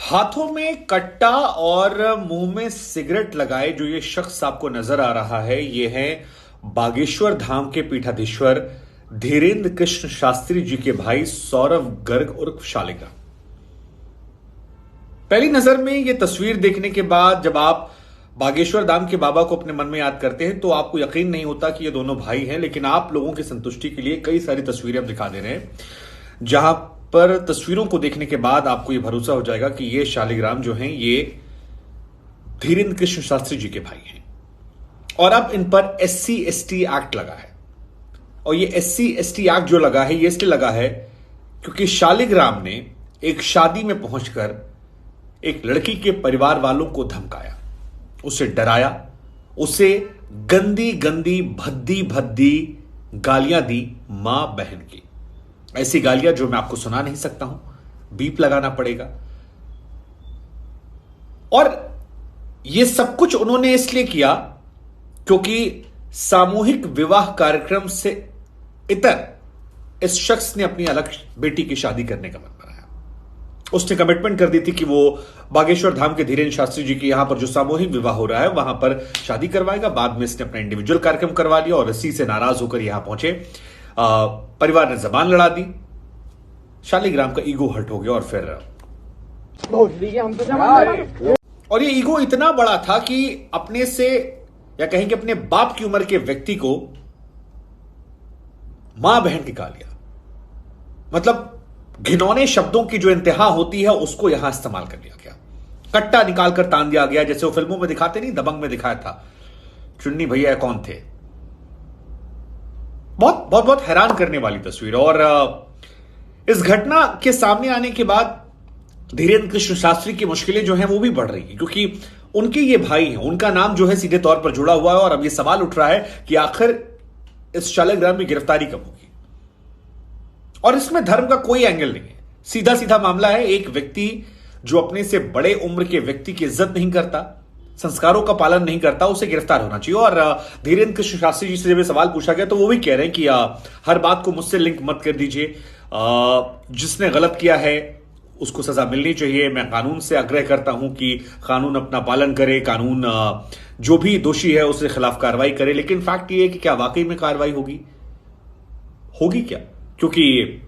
हाथों में कट्टा और मुंह में सिगरेट लगाए जो ये शख्स आपको नजर आ रहा है, ये है बागेश्वर धाम के पीठाधीश्वर धीरेन्द्र कृष्ण शास्त्री जी के भाई सौरव गर्ग उर्फ शालिग्राम। पहली नजर में यह तस्वीर देखने के बाद जब आप बागेश्वर धाम के बाबा को अपने मन में याद करते हैं तो आपको यकीन नहीं होता कि ये दोनों भाई हैं, लेकिन आप लोगों की संतुष्टि के लिए कई सारी तस्वीरें हम दिखा दे रहे हैं जहां पर तस्वीरों को देखने के बाद आपको यह भरोसा हो जाएगा कि ये शालिग्राम जो हैं ये धीरेन्द्र कृष्ण शास्त्री जी के भाई हैं। और अब इन पर SC/ST एक्ट लगा है, और ये SC/ST एक्ट जो लगा है ये इसलिए लगा है क्योंकि शालिग्राम ने एक शादी में पहुंचकर एक लड़की के परिवार वालों को धमकाया, उसे डराया, उसे गंदी गंदी भद्दी भद्दी गालियां दी मां बहन की। ऐसी गालियां जो मैं आपको सुना नहीं सकता हूं, बीप लगाना पड़ेगा। और यह सब कुछ उन्होंने इसलिए किया क्योंकि सामूहिक विवाह कार्यक्रम से इतर इस शख्स ने अपनी अलग बेटी की शादी करने का मन बनाया। उसने कमिटमेंट कर दी थी कि वो बागेश्वर धाम के धीरेन्द्र शास्त्री जी के यहां पर जो सामूहिक विवाह हो रहा है वहां पर शादी करवाएगा। बाद में इसने अपना इंडिविजुअल कार्यक्रम करवा लिया और इसी से नाराज होकर यहां पहुंचे। परिवार ने जबान लड़ा दी, शालिग्राम का ईगो हर्ट हो गया और फिर और ये ईगो इतना बड़ा था कि अपने से या कहेंगे अपने बाप की उम्र के व्यक्ति को मां बहन की गालियां, मतलब घिनौने शब्दों की जो इंतहा होती है उसको यहां इस्तेमाल कर लिया गया। कट्टा निकालकर तान दिया गया, जैसे वो फिल्मों में दिखाते नहीं, दबंग में दिखाया था, चुन्नी भैया कौन थे। बहुत बहुत बहुत हैरान करने वाली तस्वीर। और इस घटना के सामने आने के बाद धीरेन्द्र कृष्ण शास्त्री की मुश्किलें जो हैं वो भी बढ़ रही हैं, क्योंकि उनके ये भाई हैं, उनका नाम जो है सीधे तौर पर जुड़ा हुआ है। और अब ये सवाल उठ रहा है कि आखिर इस शालिग्राम की गिरफ्तारी कब होगी। और इसमें धर्म का कोई एंगल नहीं है, सीधा सीधा मामला है। एक व्यक्ति जो अपने से बड़े उम्र के व्यक्ति की इज्जत नहीं करता, संस्कारों का पालन नहीं करता, उसे गिरफ्तार होना चाहिए। और धीरेन्द्र कृष्ण शास्त्री जी से जब सवाल पूछा गया तो वो भी कह रहे हैं कि हर बात को मुझसे लिंक मत कर दीजिए, जिसने गलत किया है उसको सजा मिलनी चाहिए। मैं कानून से आग्रह करता हूं कि कानून अपना पालन करे, कानून जो भी दोषी है उसके खिलाफ कार्रवाई करे। लेकिन फैक्ट ये है कि क्या वाकई में कार्रवाई होगी क्या? क्योंकि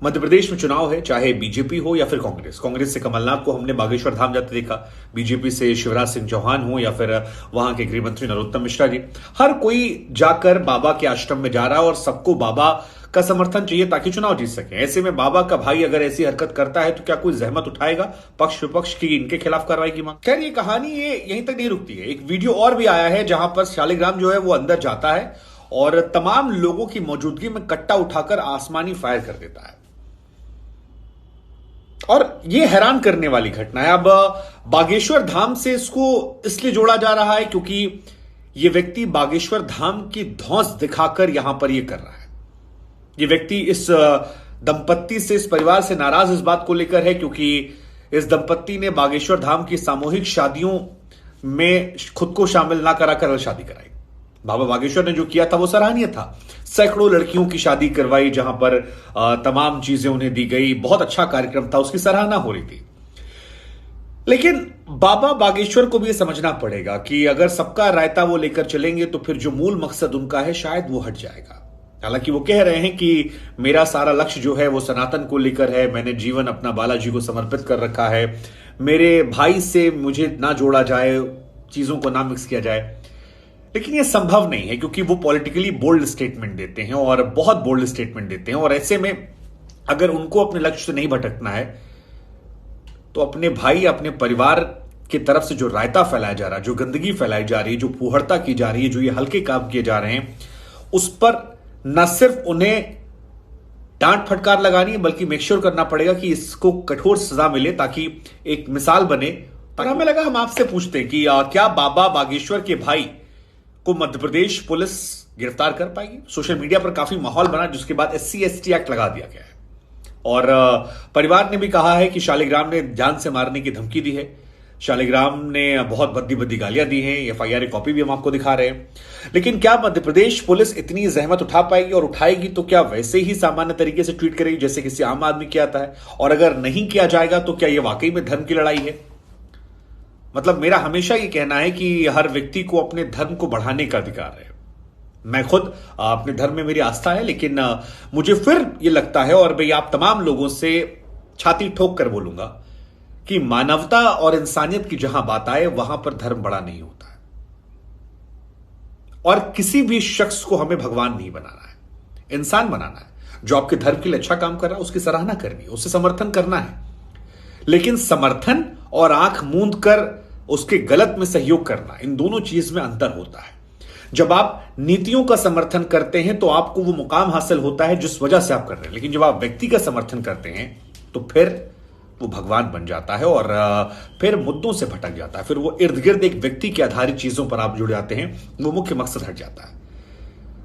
मध्य प्रदेश में चुनाव है, चाहे बीजेपी हो या फिर कांग्रेस से कमलनाथ को हमने बागेश्वर धाम जाते देखा, बीजेपी से शिवराज सिंह चौहान हो या फिर वहां के गृह मंत्री नरोत्तम मिश्रा जी, हर कोई जाकर बाबा के आश्रम में जा रहा है और सबको बाबा का समर्थन चाहिए ताकि चुनाव जीत सके। ऐसे में बाबा का भाई अगर ऐसी हरकत करता है तो क्या कोई जहमत उठाएगा पक्ष विपक्ष की इनके खिलाफ कार्रवाई की मांग? खैर, ये कहानी ये यहीं तक नहीं रुकती है। एक वीडियो और भी आया है जहां पर शालिग्राम जो है वो अंदर जाता है और तमाम लोगों की मौजूदगी में कट्टा उठाकर आसमानी फायर कर देता है। और यह हैरान करने वाली घटना है। अब बागेश्वर धाम से इसको इसलिए जोड़ा जा रहा है क्योंकि यह व्यक्ति बागेश्वर धाम की धौंस दिखाकर यहां पर यह कर रहा है। यह व्यक्ति इस दंपत्ति से, इस परिवार से नाराज इस बात को लेकर है क्योंकि इस दंपत्ति ने बागेश्वर धाम की सामूहिक शादियों में खुद को शामिल ना कराकर शादी कराई। बाबा बागेश्वर ने जो किया था वो सराहनीय था। सैकड़ों लड़कियों की शादी करवाई जहां पर तमाम चीजें उन्हें दी गई, बहुत अच्छा कार्यक्रम था, उसकी सराहना हो रही थी। लेकिन बाबा बागेश्वर को भी यह समझना पड़ेगा कि अगर सबका रायता वो लेकर चलेंगे तो फिर जो मूल मकसद उनका है शायद वो हट जाएगा। हालांकि वो कह रहे हैं कि मेरा सारा लक्ष्य जो है वो सनातन को लेकर है, मैंने जीवन अपना बालाजी को समर्पित कर रखा है, मेरे भाई से मुझे ना जोड़ा जाए, चीजों को ना मिक्स किया जाए। लेकिन यह संभव नहीं है क्योंकि वो पॉलिटिकली बोल्ड स्टेटमेंट देते हैं और बहुत बोल्ड स्टेटमेंट देते हैं। और ऐसे में अगर उनको अपने लक्ष्य से नहीं भटकना है तो अपने भाई, अपने परिवार की तरफ से जो रायता फैलाया जा रहा है, जो गंदगी फैलाई जा रही है, जो फूहड़ता की जा रही है, जो ये हल्के काम किए जा रहे हैं, उस पर न सिर्फ उन्हें डांट फटकार लगानी है बल्कि मेक श्योर करना पड़ेगा कि इसको कठोर सजा मिले ताकि एक मिसाल बने। पर हमें लगा हम आपसे पूछते हैं कि क्या बाबा बागेश्वर के भाई को मध्य प्रदेश पुलिस गिरफ्तार कर पाएगी? सोशल मीडिया पर काफी माहौल बना जिसके बाद SC/ST एक्ट लगा दिया गया है। और परिवार ने भी कहा है कि शालिग्राम ने जान से मारने की धमकी दी है। शालिग्राम ने बहुत भद्दी भद्दी गालियां दी हैं, एफआईआर कॉपी भी हम आपको दिखा रहे हैं। लेकिन क्या मध्य प्रदेश पुलिस इतनी जहमत उठा पाएगी, और उठाएगी तो क्या वैसे ही सामान्य तरीके से ट्रीट करेगी जैसे किसी आम आदमी किया आता है? और अगर नहीं किया जाएगा तो क्या यह वाकई में धर्म की लड़ाई है? मतलब मेरा हमेशा यह कहना है कि हर व्यक्ति को अपने धर्म को बढ़ाने का अधिकार है। मैं खुद अपने धर्म में मेरी आस्था है, लेकिन मुझे फिर यह लगता है, और मैं आप तमाम लोगों से छाती ठोक कर बोलूंगा कि मानवता और इंसानियत की जहां बात आए वहां पर धर्म बड़ा नहीं होता है। और किसी भी शख्स को हमें भगवान नहीं बनाना है, इंसान बनाना है। जो आपके धर्म के लिए अच्छा काम कर रहा है उसकी सराहना करनी है, उससे समर्थन करना है। लेकिन समर्थन और आंख मूंद कर उसके गलत में सहयोग करना, इन दोनों चीज में अंतर होता है। जब आप नीतियों का समर्थन करते हैं तो आपको वो मुकाम हासिल होता है जिस वजह से आप कर रहे हैं, लेकिन जब आप व्यक्ति का समर्थन करते हैं तो फिर वो भगवान बन जाता है और फिर मुद्दों से भटक जाता है। फिर वो इर्द गिर्द एक व्यक्ति के आधारित चीजों पर आप जुड़ जाते हैं, वो मुख्य मकसद हट जाता है।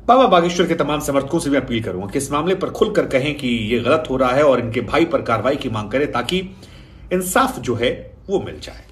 बाबा बागेश्वर के तमाम समर्थकों से भी अपील करूंगा कि इस मामले पर खुलकर कहें कि ये गलत हो रहा है और इनके भाई पर कार्रवाई की मांग करें, ताकि इंसाफ जो है वो मिल जाए।